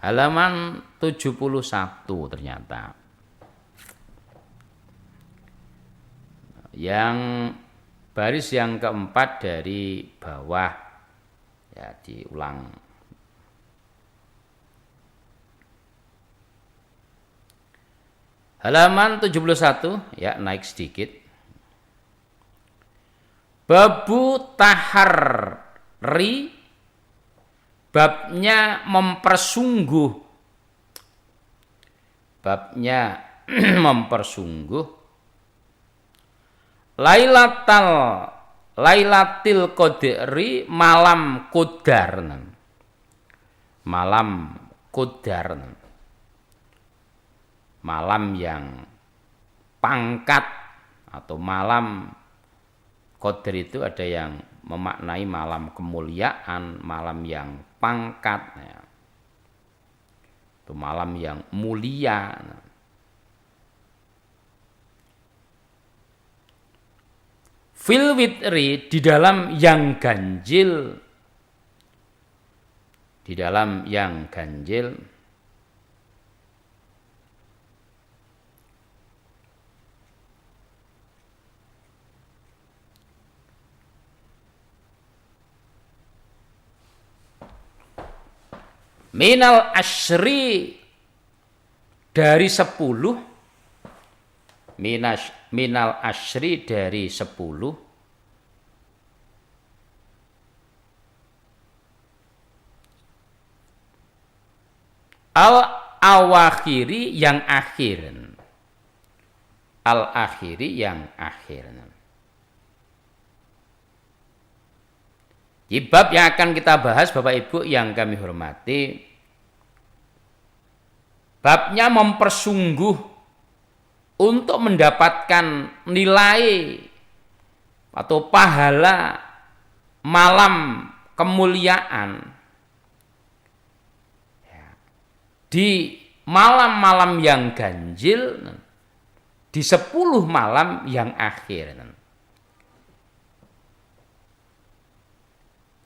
halaman 71 ternyata. Yang baris yang keempat dari bawah, ya diulang. Halaman 71, ya naik sedikit. Babu taharri, babnya mempersungguh. Babnya mempersungguh. Lailatil qadri, malam qadar. Malam qadar. Malam yang pangkat atau malam qadar itu ada yang memaknai malam kemuliaan, malam yang pangkat, ya. Itu malam yang mulia. Fil witri, di dalam yang ganjil. Di dalam yang ganjil. Minal asyri, dari 10. Minal asyri, dari 10. Al awakhiri, yang akhir. Al akhiri, yang akhir. Di bab yang akan kita bahas, Bapak Ibu yang kami hormati, babnya mempersungguh untuk mendapatkan nilai atau pahala malam kemuliaan di malam-malam yang ganjil, di 10 malam yang akhir.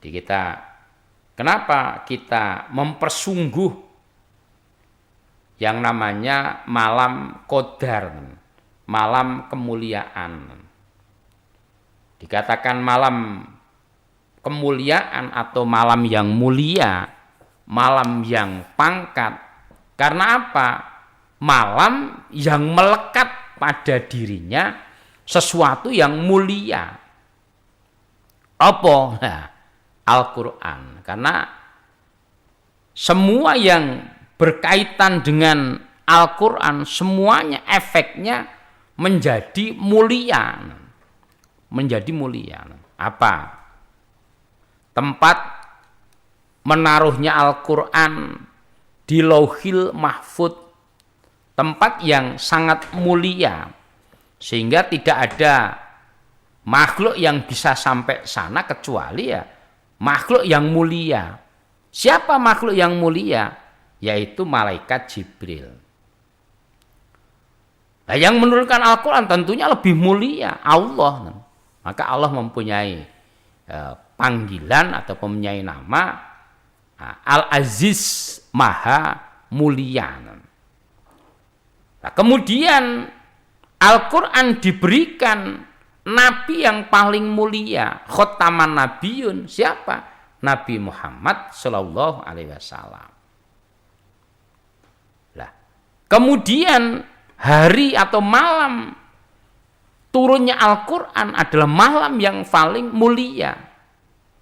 Jadi kenapa kita mempersungguh yang namanya malam qadar, malam kemuliaan. Dikatakan malam kemuliaan atau malam yang mulia, malam yang pangkat. Karena apa? Malam yang melekat pada dirinya sesuatu yang mulia. Apa? Nah, Al-Quran. Karena semua yang berkaitan dengan Al-Quran, semuanya efeknya menjadi mulia. Menjadi mulia. Apa? Tempat menaruhnya Al-Quran di Lauhil Mahfud, tempat yang sangat mulia, sehingga tidak ada makhluk yang bisa sampai sana kecuali ya makhluk yang mulia. Siapa makhluk yang mulia? Yaitu malaikat Jibril. Nah, yang menurunkan Al-Quran tentunya lebih mulia, Allah. Maka Allah mempunyai panggilan atau mempunyai nama Al-Aziz, Maha Mulia. Nah, kemudian Al-Quran diberikan Nabi yang paling mulia, khotaman nabiyun. Siapa? Nabi Muhammad Sallallahu Alaihi Wasallam. Kemudian hari atau malam turunnya Al-Quran adalah malam yang paling mulia.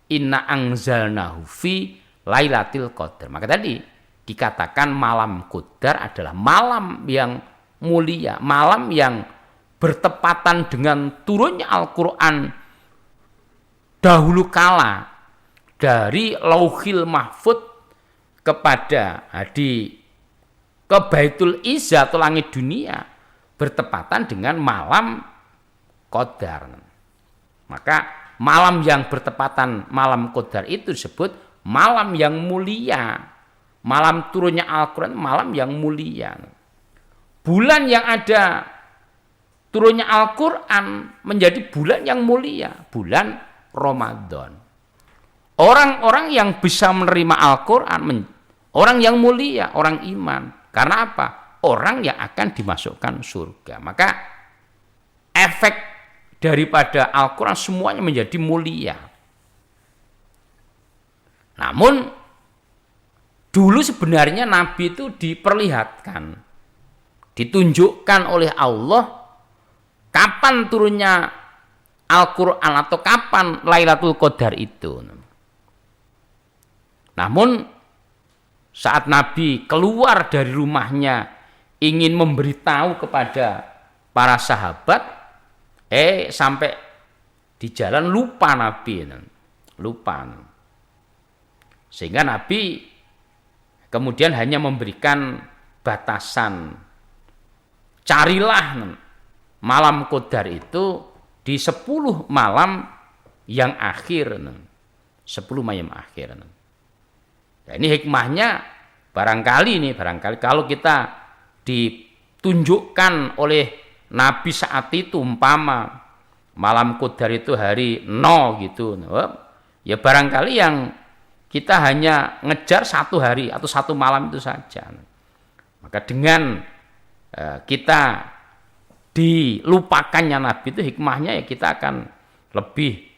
Inna anzalnahu fi lailatul qadar. Maka tadi dikatakan malam qadar adalah malam yang mulia, malam yang bertepatan dengan turunnya Al-Quran dahulu kala dari Lauhil Mahfud kepada ke Baitul Izzah atau langit dunia, bertepatan dengan malam qadar. Maka malam yang bertepatan malam qadar itu disebut malam yang mulia. Malam turunnya Al-Quran, malam yang mulia. Bulan yang ada turunnya Al-Quran menjadi bulan yang mulia, bulan Ramadan. Orang-orang yang bisa menerima Al-Quran, Orang yang mulia, orang iman. Karena apa? Orang yang akan dimasukkan surga. Maka efek daripada Al-Quran semuanya menjadi mulia. Namun dulu sebenarnya Nabi itu diperlihatkan, ditunjukkan oleh Allah kapan turunnya Al-Quran atau kapan Lailatul Qadar itu. Namun saat Nabi keluar dari rumahnya ingin memberitahu kepada para sahabat, sampai di jalan lupa Nabi. Lupa. Sehingga Nabi kemudian hanya memberikan batasan. Carilah malam Qadar itu di 10 malam yang akhir. 10 malam akhir. Nah, ini hikmahnya barangkali kalau kita ditunjukkan oleh Nabi saat itu umpama malam Qadar itu hari 0 gitu. Ya barangkali yang kita hanya ngejar 1 hari atau 1 malam itu saja. Maka dengan kita dilupakannya Nabi itu hikmahnya ya kita akan lebih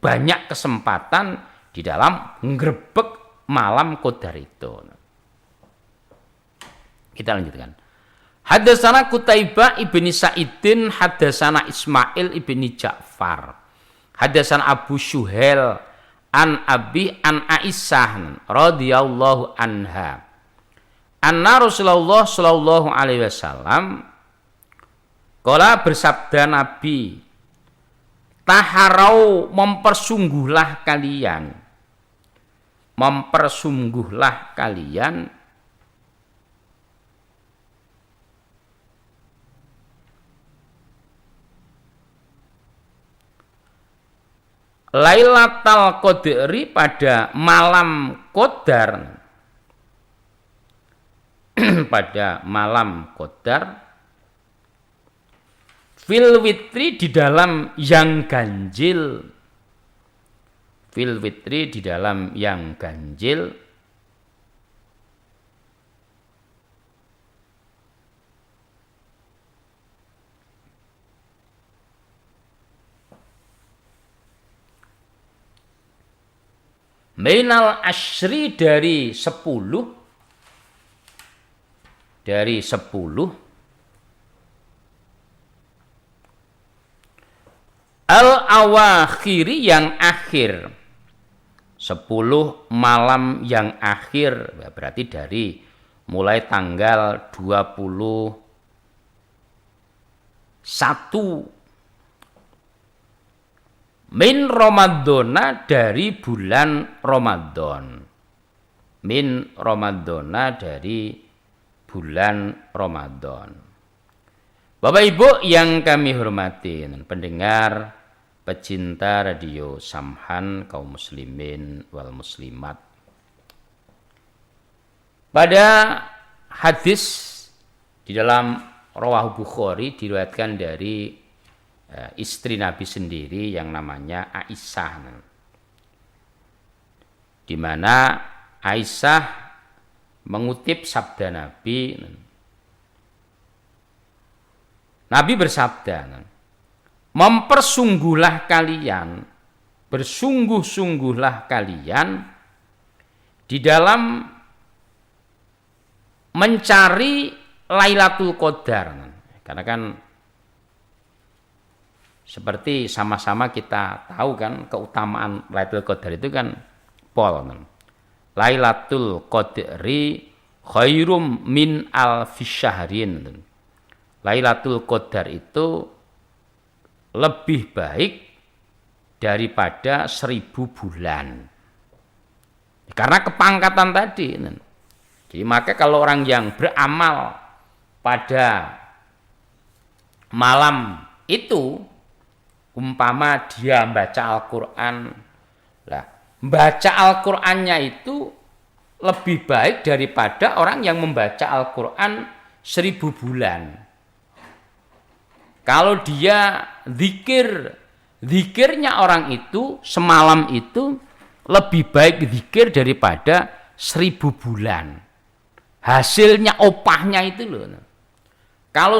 banyak kesempatan di dalam ngrebek malam Qadar itu. Kita lanjutkan. Hadatsana Qutaibah ibni Sa'idin hadatsana Ismail ibni Ja'far. Hadatsana Abu Syuhail an Abi an Aisyah radhiyallahu anha. Anna Rasulullah sallallahu alaihi wasallam qala bersabda Nabi, taharau mempersungguhlah kalian Lailatul Qadri pada malam Qadar pada malam Qadar fil witri di dalam yang ganjil, fil witri di dalam yang ganjil, minal asyri dari 10 al-awakhiri yang akhir, 10 malam yang akhir, berarti dari mulai tanggal 21 min Ramadhana dari bulan Ramadan, min Ramadhana dari bulan Ramadan. Bapak Ibu yang kami hormati, pendengar pecinta radio Samhan kaum muslimin wal muslimat. Pada hadis di dalam Rawah Bukhari diriwayatkan dari istri Nabi sendiri yang namanya Aisyah, di mana Aisyah mengutip sabda Nabi. Nabi bersabda, mempersungguhlah kalian, bersungguh-sungguhlah kalian di dalam mencari Lailatul Qadar. Karena kan seperti sama-sama kita tahu kan keutamaan Lailatul Qadar itu kan Lailatul Qadri khairum min alfis syahrin. Lailatul Qadar itu lebih baik daripada 1000 bulan. Karena kepangkatan tadi. Jadi maka kalau orang yang beramal pada malam itu, umpama dia baca Al-Quran, baca Al-Qurannya itu lebih baik daripada orang yang membaca Al-Quran 1000 bulan. Kalau dia zikirnya orang itu semalam itu lebih baik zikir daripada 1000 bulan. Hasilnya opahnya itu loh. Kalau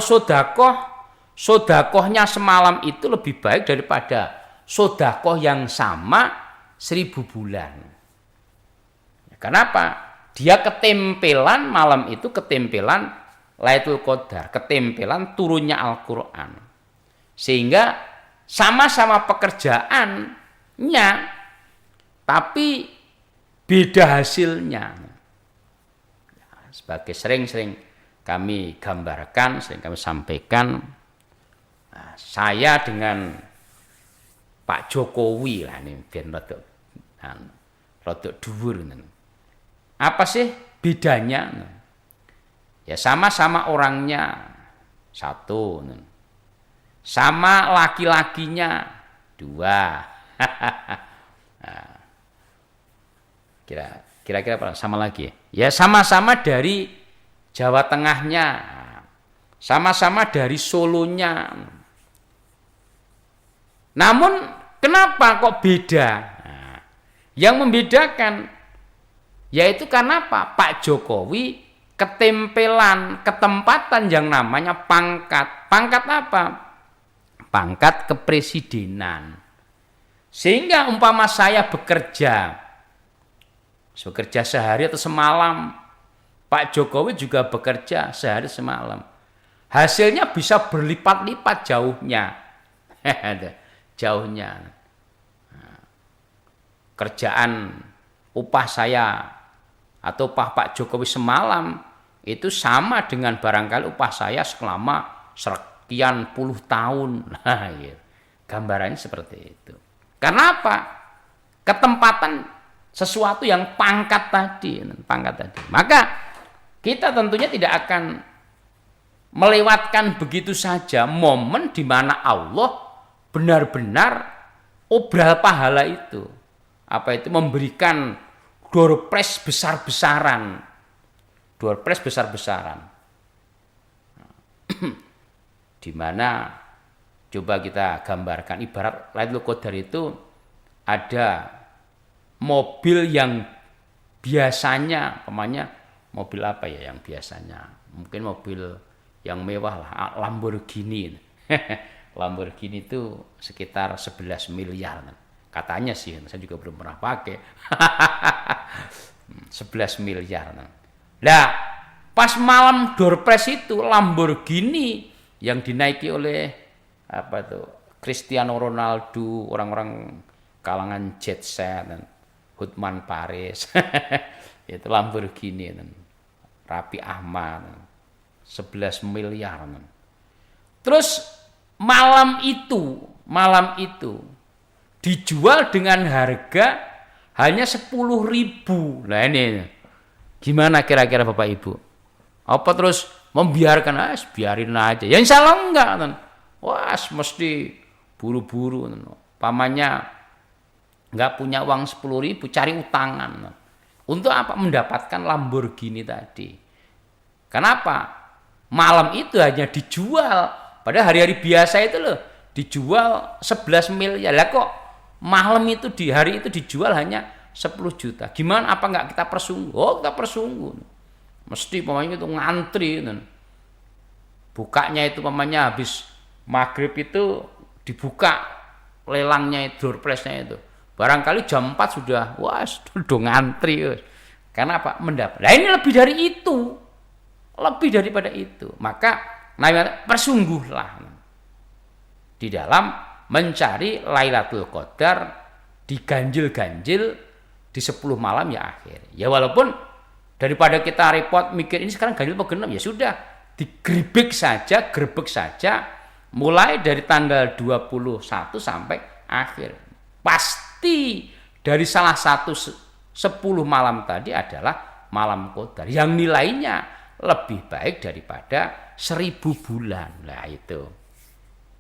sodakohnya semalam itu lebih baik daripada sodakoh yang sama 1000 bulan. Kenapa? Dia ketempelan malam itu, ketempelan Lailatul Qadar, ketempelan turunnya Al-Quran. Sehingga sama-sama pekerjaannya, tapi beda hasilnya. Sebagai sering-sering kami gambarkan, sering kami sampaikan, saya dengan Pak Jokowi lah ini ben rodok dhuwur. Apa sih bedanya? Ya sama-sama orangnya satu, sama laki-lakinya 2. Kira-kira apa? Sama lagi. Ya sama-sama dari Jawa Tengahnya, sama-sama dari Solonya. Namun kenapa kok beda? Nah, yang membedakan yaitu karena apa? Pak Jokowi ketempelan, ketempatan yang namanya pangkat. Pangkat apa? Pangkat kepresidenan. Sehingga umpama saya bekerja sehari atau semalam, Pak Jokowi juga bekerja sehari semalam. Hasilnya bisa berlipat-lipat jauhnya. Jauhnya. Kerjaan upah saya atau upah Pak Jokowi semalam itu sama dengan barangkali upah saya selama sekian puluh tahun. Nah, gitu. Gambarannya seperti itu. Karena apa? Ketempatan sesuatu yang pangkat tadi. Maka kita tentunya tidak akan melewatkan begitu saja momen di mana Allah benar-benar obral pahala itu. Apa itu? Memberikan door prize besar-besaran. Door prize besar-besaran. Di mana coba kita gambarkan ibarat Lailatul Qadar itu ada mobil yang biasanya, umpamanya mobil apa ya yang biasanya? Mungkin mobil yang mewah lah, Lamborghini. Lamborghini itu sekitar 11 miliar. Katanya sih, saya juga belum pernah pakai. 11 miliar. Nah, pas malam door prize itu Lamborghini yang dinaiki oleh apa tuh? Cristiano Ronaldo, orang-orang kalangan jet set, Hotman Paris. Itu Lamborghini, Raffi Ahmad, 11 miliar. Terus malam itu dijual dengan harga hanya 10.000. Nah ini gimana kira-kira Bapak Ibu? Apa terus membiarkan? Biarin aja. Ya insya Allah enggak. Wah mesti buru-buru. Pamannya enggak punya uang 10.000, cari utangan. Untuk apa? Mendapatkan Lamborghini tadi. Kenapa? Malam itu hanya dijual. Pada hari-hari biasa itu loh dijual 11 miliar. Lah kok malam itu di hari itu dijual hanya 10 juta. Gimana? Apa enggak kita persungguh? Oh, kita persungguh. Mesti pemainnya itu ngantri. Bukanya itu pemainnya habis maghrib itu dibuka lelangnya itu, door prize-nya itu. Barangkali jam 4 sudah, wah sudah ngantri. Karena apa? Mendapat. Nah ini lebih dari itu. Lebih daripada itu. Maka persungguhlah di dalam mencari Lailatul Qadar, diganjil-ganjil di 10 malam ya akhir. Ya walaupun daripada kita repot mikir ini sekarang ganjil apa genap, ya sudah digrebek saja mulai dari tanggal 21 sampai akhir. Pasti dari salah satu 10 malam tadi adalah malam Qadar yang nilainya lebih baik daripada 1000 bulan. Nah itu.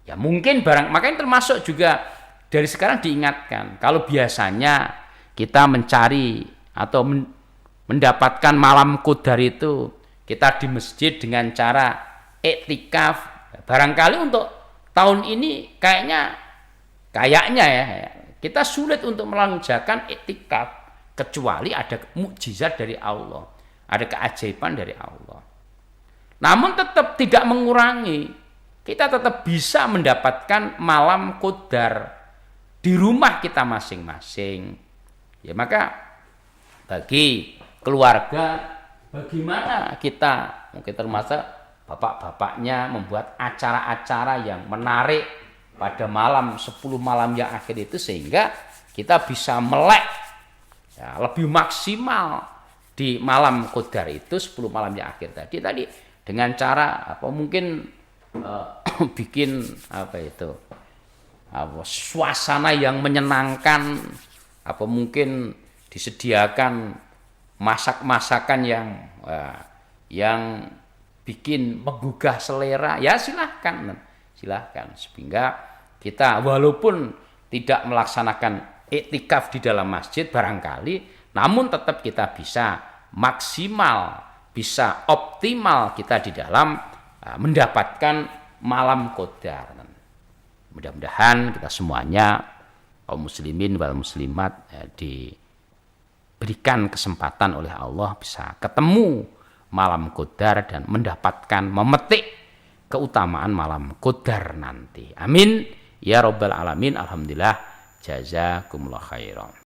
Ya mungkin makanya termasuk juga dari sekarang diingatkan. Kalau biasanya kita mencari atau mendapatkan malam Qadar itu kita di masjid dengan cara iktikaf. Barangkali untuk tahun ini kayaknya ya kita sulit untuk melanggengkan iktikaf. kecuali ada mukjizat dari Allah, ada keajaiban dari Allah. Namun tetap tidak mengurangi, kita tetap bisa mendapatkan malam qadar di rumah kita masing-masing. Ya, maka bagi keluarga, bagaimana kita, mungkin termasuk bapak-bapaknya, membuat acara-acara yang menarik pada malam 10 malam yang akhir itu, sehingga kita bisa melek ya, lebih maksimal di malam qadar itu 10 malam yang akhir tadi dengan cara apa, mungkin bikin apa itu, suasana yang menyenangkan, apa mungkin disediakan masak-masakan yang bikin menggugah selera, ya silahkan sehingga kita walaupun tidak melaksanakan iktikaf di dalam masjid barangkali, namun tetap kita bisa maksimal, bisa optimal kita di dalam mendapatkan malam qadar. Mudah-mudahan kita semuanya kaum muslimin wal muslimat diberikan kesempatan oleh Allah bisa ketemu malam qadar dan mendapatkan, memetik keutamaan malam qadar nanti. Amin ya rabbal alamin. Alhamdulillah, jazakumullah khairan.